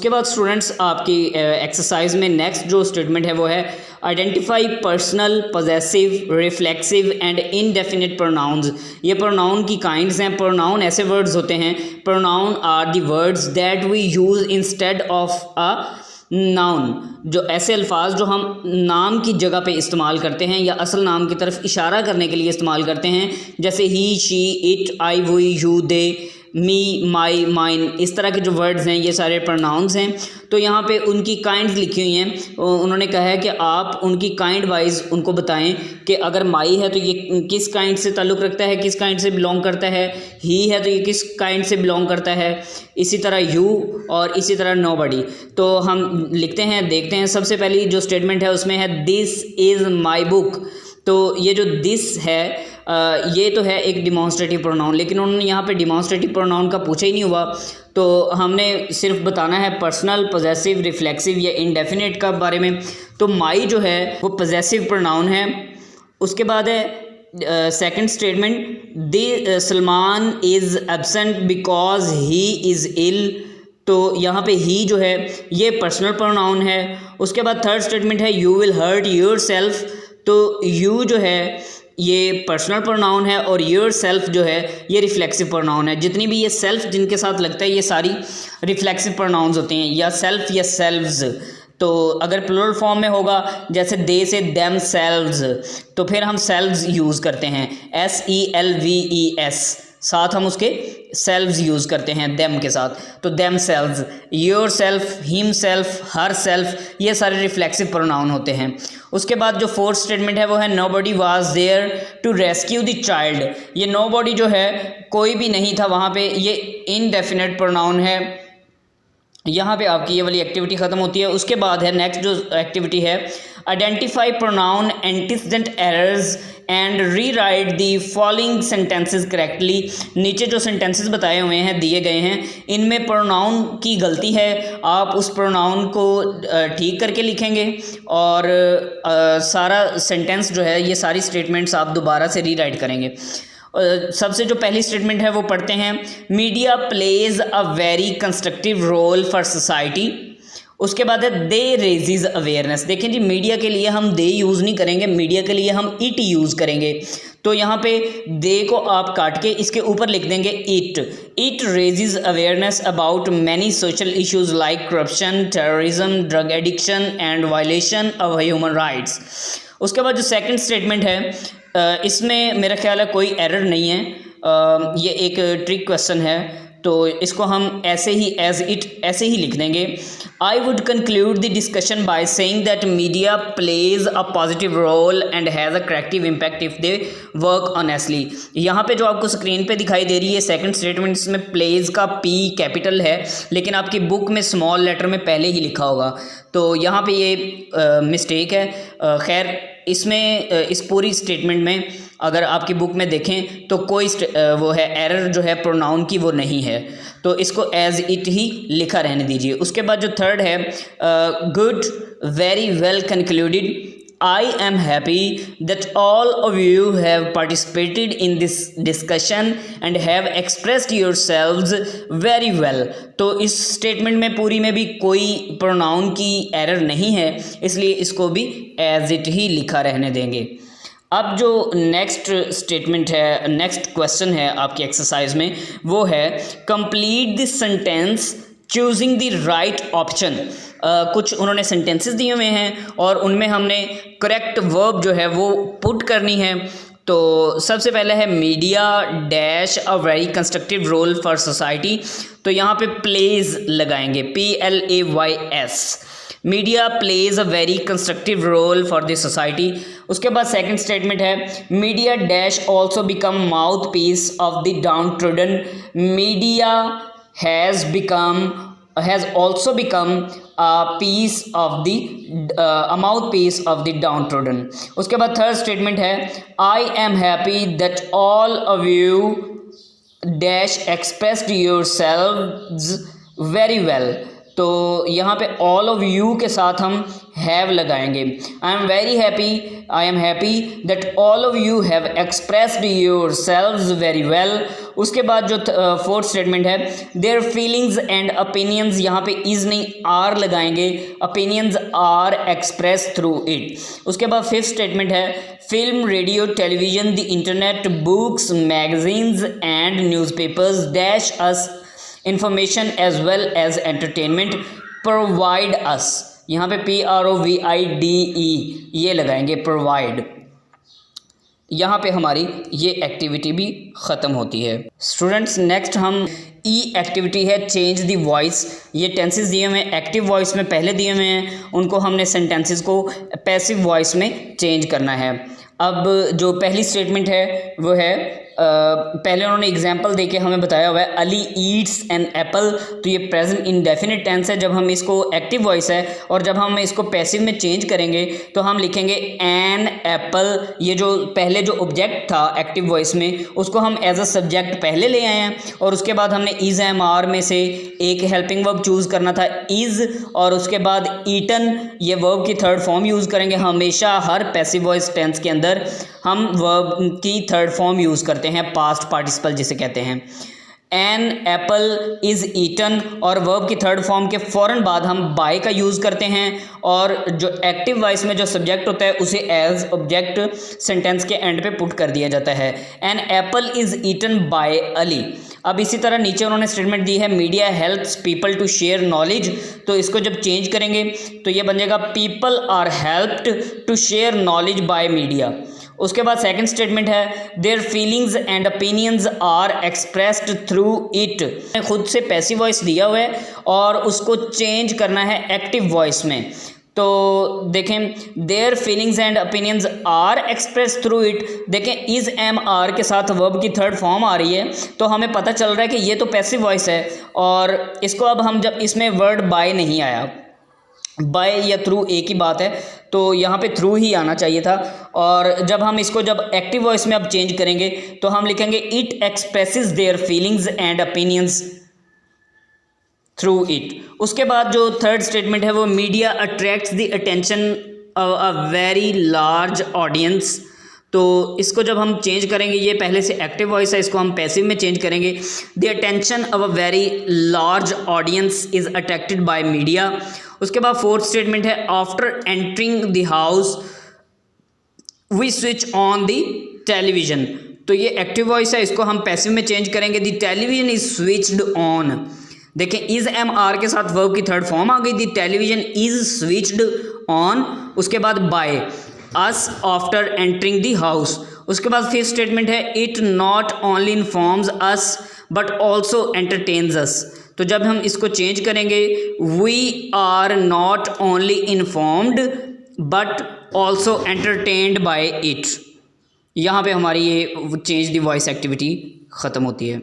उसके बाद स्टूडेंट्स आपकी एक्सरसाइज में नेक्स्ट जो स्टेटमेंट है वो है identify personal, possessive, reflexive and indefinite pronouns. ये प्रोनाउन की काइंड्स हैं। प्रोनाउन ऐसे वर्ड्स होते हैं, pronoun are the words that we use instead of a noun, जो ऐसे अल्फाज जो हम नाम की जगह पे इस्तेमाल करते हैं या असल नाम की तरफ इशारा करने के लिए इस्तेमाल करते हैं, जैसे he, she, it, I, we, you, they, me, my, mine, इस तरह के जो वर्ड्स हैं ये सारे प्रोनाउंस हैं। तो यहाँ पे उनकी काइंड्स लिखी हुई हैं। उन्होंने कहा है कि आप उनकी काइंड वाइज उनको बताएं कि अगर माई है तो ये किस काइंड से ताल्लुक़ रखता है, किस काइंड से बिलोंग करता है, ही है तो ये किस काइंड से बिलोंग करता है, इसी तरह यू और इसी तरह नोबडी। तो हम लिखते हैं, देखते हैं। सबसे पहली जो स्टेटमेंट है उसमें है दिस इज़ माई बुक। तो ये जो दिस है ये तो है एक डिमॉन्स्ट्रेटिव प्रोनाउन, लेकिन उन्होंने यहाँ पे डिमॉन्स्ट्रेटिव प्रोनाउन का पूछा ही नहीं हुआ। तो हमने सिर्फ बताना है पर्सनल, पॉजेसिव, रिफ्लेक्सिव या इनडेफिनिट का बारे में। तो माई जो है वो पॉजेसिव प्रोनाउन है। उसके बाद है second statement, the Salman is absent because he is ill. तो यहाँ पे ही जो है ये पर्सनल प्रोनाउन है। उसके बाद थर्ड स्टेटमेंट है you will hurt your self. तो यू जो है ये पर्सनल प्रोनाउन है और योर सेल्फ जो है ये रिफ्लेक्सिव प्रोनाउन है। जितनी भी ये सेल्फ जिनके साथ लगता है ये सारी रिफ्लेक्सिव प्रोनाउंस होते हैं, या सेल्फ या सेल्व्स। तो अगर प्लूरल फॉर्म में होगा जैसे दे से देम सेल्व्स, तो फिर हम सेल्व्स यूज़ करते हैं, SELVES, साथ हम उसके सेल्व्स यूज़ करते हैं देम के साथ। तो them selves, your self, him self, her self, ये सारे रिफ्लेक्सिव प्रोनाउन होते हैं। उसके बाद जो फोर्थ स्टेटमेंट है वो है nobody was there to rescue the child. ये नोबडी जो है कोई भी नहीं था वहाँ पे, ये इनडेफिनिट प्रोनाउन है। यहाँ पे आपकी ये वाली एक्टिविटी ख़त्म होती है। उसके बाद है नेक्स्ट जो एक्टिविटी है identify pronoun antecedent errors and rewrite the following sentences correctly. नीचे जो सेंटेंसेस बताए हुए हैं, दिए गए हैं, इनमें प्रोनाउन की गलती है, आप उस प्रोनाउन को ठीक करके लिखेंगे और सारा सेंटेंस जो है ये सारी स्टेटमेंट्स आप दोबारा से रीराइट करेंगे। सबसे जो पहली स्टेटमेंट है वो पढ़ते हैं, media plays a very constructive role for society. उसके बाद है दे रेजिज अवेयरनेस। देखें जी, मीडिया के लिए हम दे यूज़ नहीं करेंगे, मीडिया के लिए हम इट यूज़ करेंगे। तो यहाँ पे दे को आप काट के इसके ऊपर लिख देंगे it raises awareness about many social issues like corruption, terrorism, drug addiction and violation of human rights. उसके बाद जो सेकंड स्टेटमेंट है इसमें मेरा ख्याल है कोई एरर नहीं है, ये एक ट्रिक क्वेश्चन है, तो इसको हम ऐसे ही एज इट ऐसे ही लिख देंगे। I would conclude the discussion by saying that media plays a positive role and has a corrective impact if they work honestly. यहाँ पे जो आपको स्क्रीन पे दिखाई दे रही है सेकंड स्टेटमेंट, इसमें प्लेज का P कैपिटल है, लेकिन आपकी बुक में स्मॉल लेटर में पहले ही लिखा होगा, तो यहाँ पे ये मिस्टेक है। खैर इसमें इस पूरी स्टेटमेंट में अगर आपकी बुक में देखें तो कोई वो है एरर जो है प्रोनाउन की वो नहीं है, तो इसको एज इट ही लिखा रहने दीजिए। उसके बाद जो थर्ड है good, very well concluded, I am happy that all of you have participated in this discussion and have expressed yourselves very well। तो इस स्टेटमेंट में पूरी में भी कोई प्रोनाउन की एरर नहीं है, इसलिए इसको भी एज इट ही लिखा रहने देंगे। अब जो नेक्स्ट स्टेटमेंट है, नेक्स्ट क्वेश्चन है आपकी एक्सरसाइज में, वो है complete this sentence choosing the right option. कुछ उन्होंने सेंटेंसेस दिए हुए हैं और उनमें हमने करेक्ट वर्ब जो है वो पुट करनी है। तो सबसे पहले है media dash a very constructive role for society. तो यहाँ पे प्लेज लगाएंगे, PLAYS। Media plays a very constructive role for the society. उसके बाद सेकंड स्टेटमेंट है media dash also become mouthpiece of the downtrodden. Media has also become a piece of the a mouthpiece of the downtrodden। उसके बाद third statement है I am happy that all of you dash expressed yourselves very well। तो यहाँ पे all of you के साथ हम have लगाएंगे। I am happy that all of you have expressed your selves very well. उसके बाद जो फोर्थ स्टेटमेंट है, देयर फीलिंग्स एंड ओपिनियंस, यहाँ पे इज़ नहीं आर लगाएंगे, opinions are express through it. उसके बाद फिफ्थ स्टेटमेंट है, film, radio, television, the internet, books, magazines and newspapers dash us information as well as entertainment provide us. यहाँ पे PROVIDE ये लगाएंगे, प्रोवाइड। यहाँ पे हमारी ये एक्टिविटी भी ख़त्म होती है। स्टूडेंट्स नेक्स्ट हम एक्टिविटी है चेंज द वॉइस। ये टेंसेस दिए हुए हैं, एक्टिव वॉइस में पहले दिए हुए हैं, उनको हमने सेंटेंसेस को पैसिव वॉइस में चेंज करना है। अब जो पहली स्टेटमेंट है वो है, पहले उन्होंने एग्जाम्पल देके हमें बताया हुआ है, अली ईट्स एन एप्पल। तो ये प्रेजेंट इंडेफिनिट टेंस है। जब हम इसको एक्टिव वॉइस है और जब हम इसको पैसिव में चेंज करेंगे तो हम लिखेंगे एन एप्पल। ये जो पहले जो ऑब्जेक्ट था एक्टिव वॉइस में, उसको हम एज अ सब्जेक्ट पहले ले आए हैं और उसके बाद हमने इज़ एम आर में से एक हेल्पिंग वर्ब चूज़ करना था, इज़, और उसके बाद ईटन, ये वर्ब की थर्ड फॉर्म यूज़ करेंगे। हमेशा हर पैसिव वॉइस टेंस के अंदर हम वर्ब की थर्ड फॉर्म यूज़ करते हैं, पास्ट पार्टिसिपल जिसे कहते हैं। एन एप्पल इज़ ईटन, और वर्ब की थर्ड फॉर्म के फ़ौरन बाद हम बाय का यूज़ करते हैं, और जो एक्टिव वॉइस में जो सब्जेक्ट होता है उसे एज ऑब्जेक्ट सेंटेंस के एंड पे पुट कर दिया जाता है। An apple is eaten by Ali. अब इसी तरह नीचे उन्होंने स्टेटमेंट दी है, media helps people to share knowledge. तो इसको जब चेंज करेंगे तो ये बन जाएगा, people are helped to share knowledge by media. उसके बाद सेकंड स्टेटमेंट है, their feelings and opinions are expressed through it. खुद से पैसिव वॉइस दिया हुआ है और उसको चेंज करना है एक्टिव वॉइस में। तो देखें, their feelings and opinions are express through it. देखें इज़ एम आर के साथ वर्ब की थर्ड फॉर्म आ रही है, तो हमें पता चल रहा है कि ये तो पैसिव वॉइस है। और इसको अब हम जब इसमें वर्ड बाय नहीं आया, बाय या थ्रू एक ही बात है, तो यहाँ पे थ्रू ही आना चाहिए था। और जब हम इसको जब एक्टिव वॉइस में अब चेंज करेंगे तो हम लिखेंगे it expresses there feelings and opinions through it. उसके बाद जो थर्ड स्टेटमेंट है वो, media attracts the attention of a very large audience. तो इसको जब हम चेंज करेंगे, ये पहले से एक्टिव वॉइस है, इसको हम पैसिव में चेंज करेंगे। The attention of a very large audience is attracted by media. उसके बाद फोर्थ स्टेटमेंट है, after entering the house we switch on the television. तो ये एक्टिव वॉइस है, इसको हम पैसिव में चेंज करेंगे। The television is switched on. देखें इज़ एम आर के साथ वर्ब की थर्ड फॉर्म आ गई, the television is switched on. उसके बाद by us after entering the house. उसके बाद फिफ्थ स्टेटमेंट है, it not only informs us but also entertains us. तो जब हम इसको चेंज करेंगे, we are not only informed but also entertained by it. यहाँ पे हमारी ये चेंज द वॉइस एक्टिविटी ख़त्म होती है।